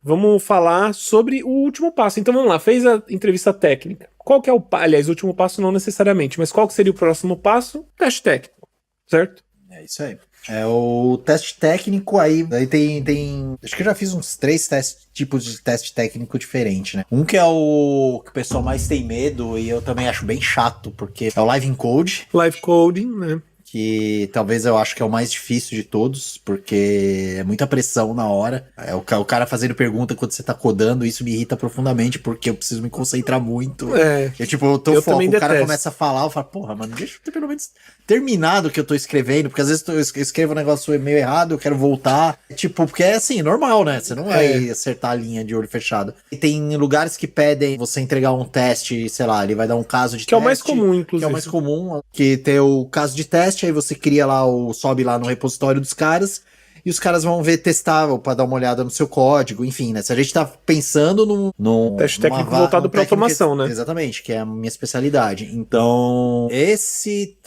vamos falar sobre o último passo. Então vamos lá, fez a entrevista técnica. Qual que é aliás, o último passo não necessariamente, mas qual que seria o próximo passo? Teste técnico, certo? É isso aí. É o teste técnico aí tem acho que eu já fiz uns 3 tipos de teste técnico diferente, né? Um que é o que o pessoal mais tem medo e eu também acho bem chato, porque é o Live Encode. Live Coding, né? Que talvez eu acho que é o mais difícil de todos, porque é muita pressão na hora. É o cara fazendo pergunta quando você tá codando, isso me irrita profundamente, porque eu preciso me concentrar muito. Eu tô foco, o cara começa a falar, eu falo, porra, mano, deixa eu ter pelo menos terminado o que eu tô escrevendo, porque às vezes eu escrevo um negócio meio errado, eu quero voltar. Porque é assim, normal, né? Você não vai acertar a linha de olho fechado. E tem lugares que pedem você entregar um teste, sei lá, ele vai dar um caso de teste. Que é o mais comum, inclusive. Que é o mais comum, que tem o caso de teste, aí você cria lá, sobe lá no repositório dos caras, e os caras vão ver, testar, pra dar uma olhada no seu código, enfim, né? Se a gente tá pensando num teste técnico voltado pra automação, né? Exatamente, que é a minha especialidade. Então, esse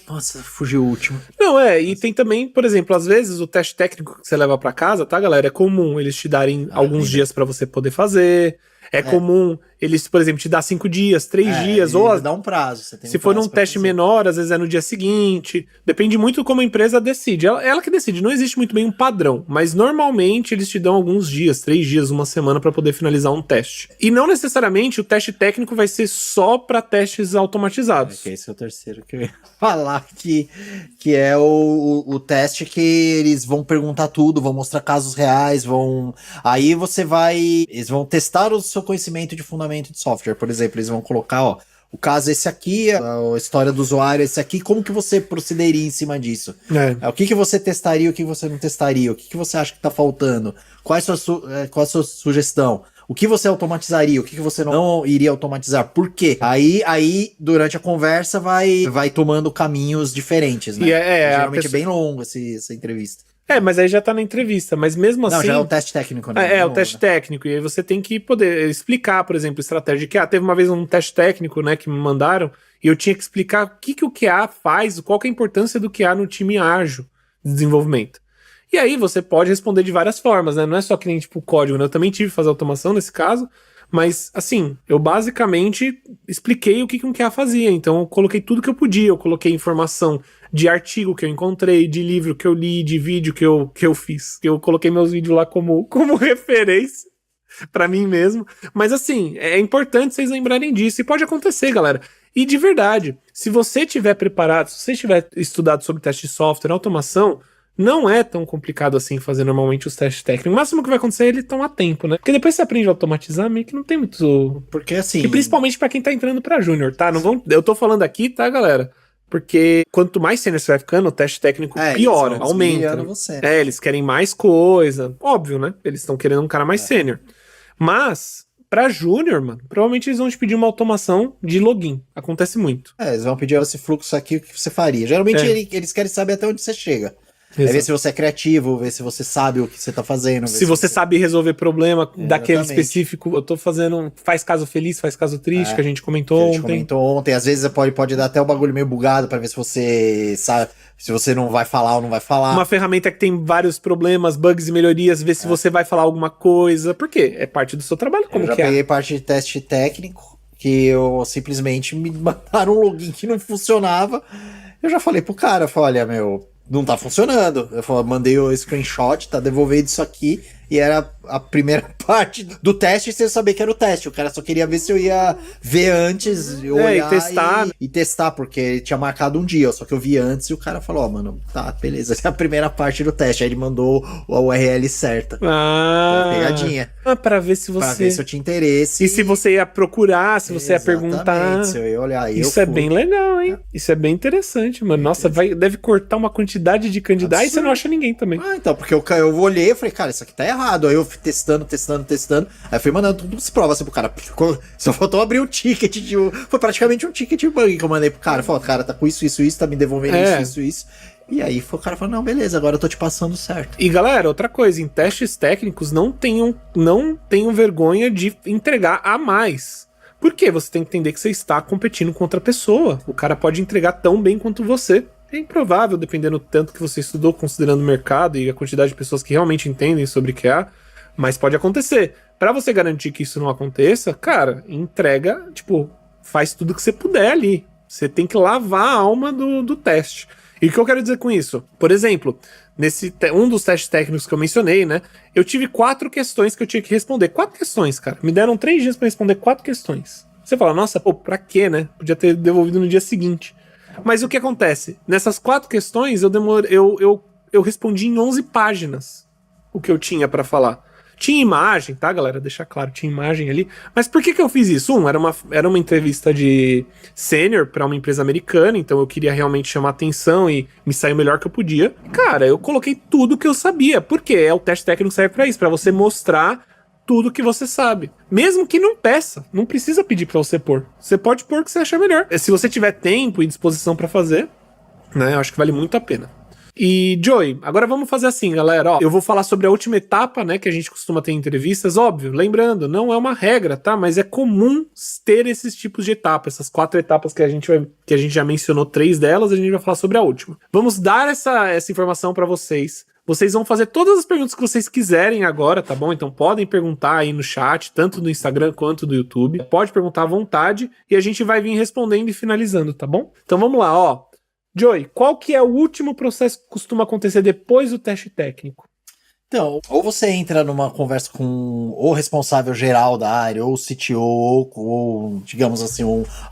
nossa, fugiu o último. Não, e tem também, por exemplo, às vezes o teste técnico que você leva pra casa, tá, galera? É comum eles te darem alguns dias pra você poder fazer. É comum eles, por exemplo, te dar 5 dias, 3 dias, ou dá um prazo. Se for num teste menor, às vezes é no dia seguinte. Depende muito como a empresa decide. Ela que decide. Não existe muito bem um padrão, mas normalmente eles te dão alguns dias, 3 dias, uma semana para poder finalizar um teste. E não necessariamente o teste técnico vai ser só para testes automatizados. Esse é o terceiro que eu ia falar, que é o teste que eles vão perguntar tudo, vão mostrar casos reais, aí eles vão testar o seu conhecimento de fundamento de software. Por exemplo, eles vão colocar, o caso é esse aqui, a história do usuário é esse aqui, como que você procederia em cima disso? O que você testaria, o que você não testaria, o que você acha que tá faltando? Qual é a sua sugestão? O que você automatizaria? O que você não iria automatizar? Por quê? Aí durante a conversa, vai tomando caminhos diferentes, né? Geralmente é bem longo essa entrevista. Mas aí já tá na entrevista, mas mesmo assim... Não, já é o teste técnico, né? O teste técnico, e aí você tem que poder explicar, por exemplo, estratégia de QA. Teve uma vez um teste técnico, né, que me mandaram, e eu tinha que explicar o que o QA faz, qual que é a importância do QA no time ágil de desenvolvimento. E aí você pode responder de várias formas, né? Não é só que nem, tipo, código, né? Eu também tive que fazer automação nesse caso, mas, assim, eu basicamente expliquei o que um QA fazia. Então, eu coloquei tudo que eu podia. Eu coloquei informação de artigo que eu encontrei, de livro que eu li, de vídeo que eu fiz. Eu coloquei meus vídeos lá como referência pra mim mesmo. Mas, assim, é importante vocês lembrarem disso. E pode acontecer, galera. E, de verdade, se você tiver preparado, se você tiver estudado sobre teste de software, automação... Não é tão complicado assim fazer normalmente os testes técnicos. O máximo que vai acontecer é ele tomar tempo, né? Porque depois você aprende a automatizar, meio que não tem muito... Porque assim... E principalmente pra quem tá entrando pra júnior, tá? Eu tô falando aqui, tá, galera? Porque quanto mais sênior você vai ficando, o teste técnico piora, aumenta. Você. Eles querem mais coisa. Óbvio, né? Eles estão querendo um cara mais sênior. Mas... Pra júnior, mano, provavelmente eles vão te pedir uma automação de login. Acontece muito. Eles vão pedir esse fluxo aqui, o que você faria. Geralmente eles querem saber até onde você chega. É ver se você é criativo, ver se você sabe o que você tá fazendo. Se você sabe resolver problema daquele específico. Eu tô fazendo... Faz caso feliz, faz caso triste, que a gente comentou ontem. Às vezes pode dar até o bagulho meio bugado pra ver se você sabe... Se você não vai falar ou não vai falar. Uma ferramenta que tem vários problemas, bugs e melhorias, ver se você vai falar alguma coisa. Por quê? É parte do seu trabalho, como que é? Eu já peguei parte de teste técnico, que eu simplesmente me mandaram um login que não funcionava. Eu já falei pro cara, olha, meu... Não tá funcionando. Eu mandei o screenshot, tá devolvendo isso aqui. E era a primeira parte do teste sem eu saber que era o teste. O cara só queria ver se eu ia ver antes, olhar e testar. E testar, porque ele tinha marcado um dia. Só que eu vi antes e o cara falou, mano, tá, beleza. Essa é a primeira parte do teste. Aí ele mandou a URL certa. Pegadinha. Pra ver se você... Pra ver se eu tinha interesse. E se você ia procurar, se você ia perguntar. Se eu ia olhar. Isso é bem legal, hein? Isso é bem interessante, mano. Nossa, deve cortar uma quantidade de candidatos e você não acha ninguém também. Então, porque eu olhei e falei, cara, isso aqui tá errado. Aí eu fui testando. Aí fui mandando tudo as provas assim pro cara. Só faltou abrir um ticket. Foi praticamente um ticket bug que eu mandei pro cara. Falei, cara, tá com isso, tá me devolvendo isso. E aí o cara falou, não, beleza, agora eu tô te passando certo. E galera, outra coisa, em testes técnicos não tenham vergonha de entregar a mais. Por quê? Você tem que entender que você está competindo com outra pessoa. O cara pode entregar tão bem quanto você. É improvável, dependendo do tanto que você estudou, considerando o mercado e a quantidade de pessoas que realmente entendem sobre QA, Mas pode acontecer. Pra você garantir que isso não aconteça, cara, entrega, tipo, faz tudo que você puder ali. Você tem que lavar a alma do teste. E o que eu quero dizer com isso? Por exemplo, um dos testes técnicos que eu mencionei, né? Eu tive 4 questões que eu tinha que responder. 4 questões, cara. Me deram 3 dias pra responder 4 questões. Você fala, nossa, pô, pra quê, né? Podia ter devolvido no dia seguinte. Mas o que acontece? Nessas 4 questões, eu respondi em 11 páginas o que eu tinha pra falar. Tinha imagem, tá, galera? Deixar claro, tinha imagem ali. Mas por que eu fiz isso? Era uma entrevista de sênior pra uma empresa americana, então eu queria realmente chamar atenção e me sair o melhor que eu podia. Cara, eu coloquei tudo que eu sabia. Por quê? O teste técnico serve pra isso, pra você mostrar tudo que você sabe. Mesmo que não peça, não precisa pedir pra você pôr. Você pode pôr o que você achar melhor. Se você tiver tempo e disposição pra fazer, né, eu acho que vale muito a pena. E, Joey, agora vamos fazer assim, galera, ó, eu vou falar sobre a última etapa, né, que a gente costuma ter em entrevistas, óbvio, lembrando, não é uma regra, tá, mas é comum ter esses tipos de etapas, essas 4 etapas que a gente já mencionou 3 delas, a gente vai falar sobre a última. Vamos dar essa informação pra vocês. Vocês vão fazer todas as perguntas que vocês quiserem agora, tá bom? Então podem perguntar aí no chat, tanto do Instagram quanto do YouTube. Pode perguntar à vontade e a gente vai vir respondendo e finalizando, tá bom? Então vamos lá, ó. Joey, qual que é o último processo que costuma acontecer depois do teste técnico? Então, ou você entra numa conversa com o responsável geral da área, ou o CTO, ou digamos assim,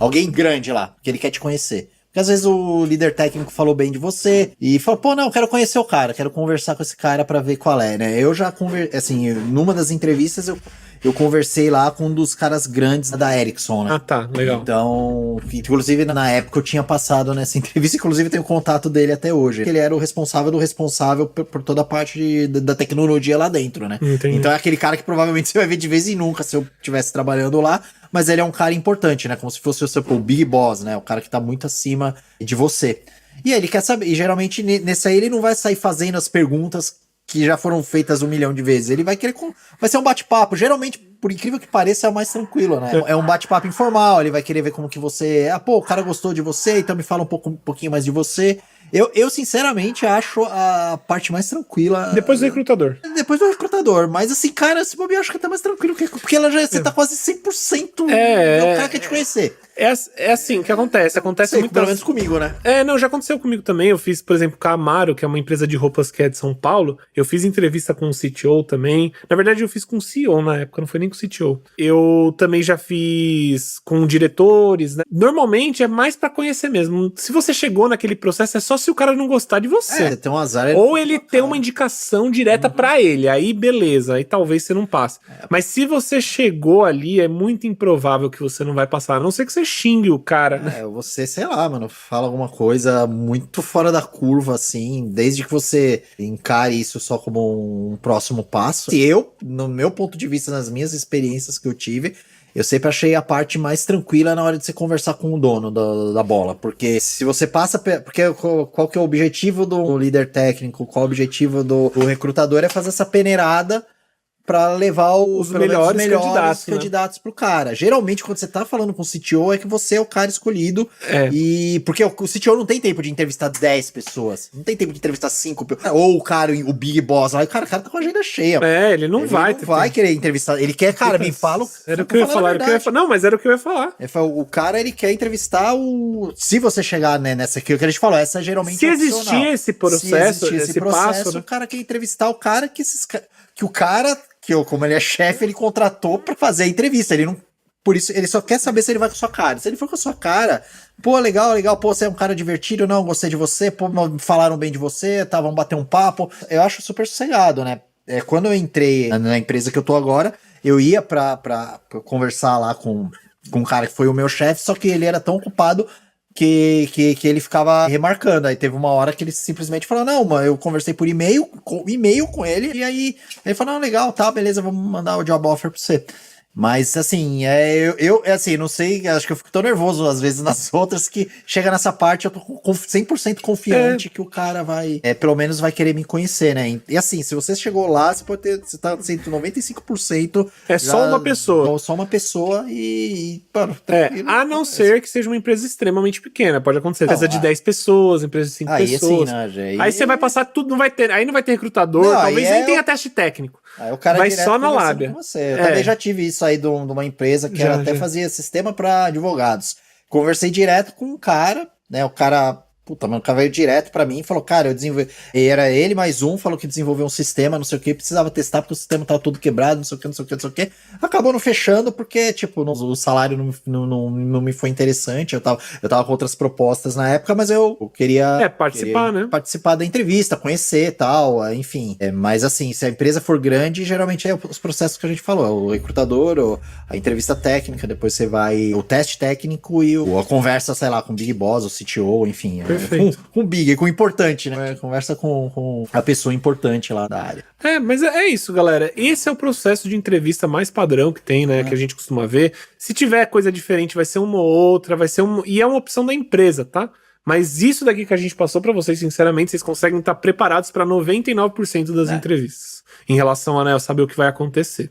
alguém grande lá, que ele quer te conhecer. Porque às vezes o líder técnico falou bem de você e falou, pô, não, eu quero conhecer o cara, quero conversar com esse cara pra ver qual é, né? Eu já assim, numa das entrevistas eu conversei lá com um dos caras grandes da Ericsson, né? Ah, tá, legal. Então, inclusive na época eu tinha passado nessa entrevista, inclusive tenho contato dele até hoje. Ele era o responsável do responsável por toda a parte da tecnologia lá dentro, né? Entendi. Então é aquele cara que provavelmente você vai ver de vez em nunca se eu estivesse trabalhando lá, mas ele é um cara importante, né? Como se fosse o Big Boss, né? O cara que tá muito acima de você. E aí ele quer saber, e geralmente nesse aí ele não vai sair fazendo as perguntas que já foram feitas 1 milhão de vezes. Ele vai querer... Vai ser um bate-papo. Geralmente, por incrível que pareça, é o mais tranquilo, né? É um bate-papo informal. Ele vai querer ver como que você... Ah, pô, o cara gostou de você, então me fala um pouquinho mais de você. Eu sinceramente, acho a parte mais tranquila... Depois do recrutador. Depois do recrutador. Mas assim, cara, se bobear, acho que tá mais tranquilo. Porque você tá quase 100% o cara quer te conhecer. É assim que acontece. Acontece muito. Pelo menos comigo, né? Não, já aconteceu comigo também. Eu fiz, por exemplo, com a Amaro, que é uma empresa de roupas que é de São Paulo. Eu fiz entrevista com o CTO também. Na verdade, eu fiz com o CEO na época, não foi nem com o CTO. Eu também já fiz com diretores, né? Normalmente é mais pra conhecer mesmo. Se você chegou naquele processo, é só se o cara não gostar de você. Tem um azar. Ou ele tem uma indicação direta pra ele. Aí, beleza. Aí talvez você não passe. Mas se você chegou ali, é muito improvável que você não vai passar. A não ser que você xingue o cara, né? Você, sei lá, mano, fala alguma coisa muito fora da curva, assim, desde que você encare isso só como um próximo passo. E no meu ponto de vista, nas minhas experiências que eu tive, eu sempre achei a parte mais tranquila na hora de você conversar com o dono da bola, porque se você passa... Porque qual que é o objetivo do líder técnico, qual é o objetivo do recrutador é fazer essa peneirada pra levar os melhores candidatos pro cara. Geralmente, quando você tá falando com o CTO, é que você é o cara escolhido. E porque o CTO não tem tempo de entrevistar 10 pessoas. Não tem tempo de entrevistar 5 pessoas. Ou o cara, o Big Boss lá. O cara tá com a agenda cheia. Ele não vai querer entrevistar. Ele quer, cara, me fala. Era o que eu ia falar. Não, mas era o que eu ia falar. O cara, ele quer entrevistar Se você chegar, né, nessa aqui, o que a gente falou, essa geralmente se existir esse processo, esse passo, né? O cara quer entrevistar o cara que o cara... como ele é chefe, ele contratou pra fazer a entrevista. Ele não. Por isso, ele só quer saber se ele vai com a sua cara. Se ele for com a sua cara, pô, legal, pô, você é um cara divertido, não, gostei de você, pô, falaram bem de você, tá, vamos bater um papo. Eu acho super sossegado, né? Quando eu entrei na empresa que eu tô agora, eu ia pra conversar lá com um cara que foi o meu chefe, só que ele era tão ocupado que ele ficava remarcando. Aí teve uma hora que ele simplesmente falou, não, mano, eu conversei por e-mail com ele, e aí ele falou, não, legal, tá, beleza, vamos mandar o job offer pra você. Mas, assim, assim, não sei, acho que eu fico tão nervoso, às vezes, nas outras, que chega nessa parte, eu tô 100% confiante que o cara vai, pelo menos vai querer me conhecer, né? E, assim, se você chegou lá, você tá sendo 95%. Só uma pessoa. Só uma pessoa mano, a não ser que seja uma empresa extremamente pequena, pode acontecer. Empresa de 10 pessoas, empresa de 5 pessoas. Assim, né, aí você vai passar tudo, não vai ter recrutador, talvez nem tenha teste técnico. Aí o cara vai direto só na conversando lábia. com você. Eu também já tive isso aí de uma empresa que ela até fazia sistema para advogados. Conversei direto com um cara, né? O cara, puta, mano, o cara veio direto pra mim e falou, cara, eu desenvolvi. E era ele mais um, falou que desenvolveu um sistema, não sei o que, precisava testar porque o sistema tava todo quebrado, não sei o que, não sei o que, não sei o que. Acabou não fechando porque, tipo, o salário não me foi interessante. Eu tava com outras propostas na época, mas eu queria participar, né? Participar da entrevista, conhecer e tal, enfim. Mas assim, se a empresa for grande, geralmente é os processos que a gente falou, o recrutador, a entrevista técnica, depois você vai o teste técnico e a conversa, sei lá, com o Big Boss, o CTO, enfim. Perfeito. Com o Big, com o importante, né? Conversa com a pessoa importante lá da área. Mas é isso, galera. Esse é o processo de entrevista mais padrão que tem, né? Que a gente costuma ver. Se tiver coisa diferente, vai ser uma ou outra, e é uma opção da empresa, tá? Mas isso daqui que a gente passou pra vocês, sinceramente, vocês conseguem estar preparados para 99% das entrevistas. Em relação a, né, saber o que vai acontecer.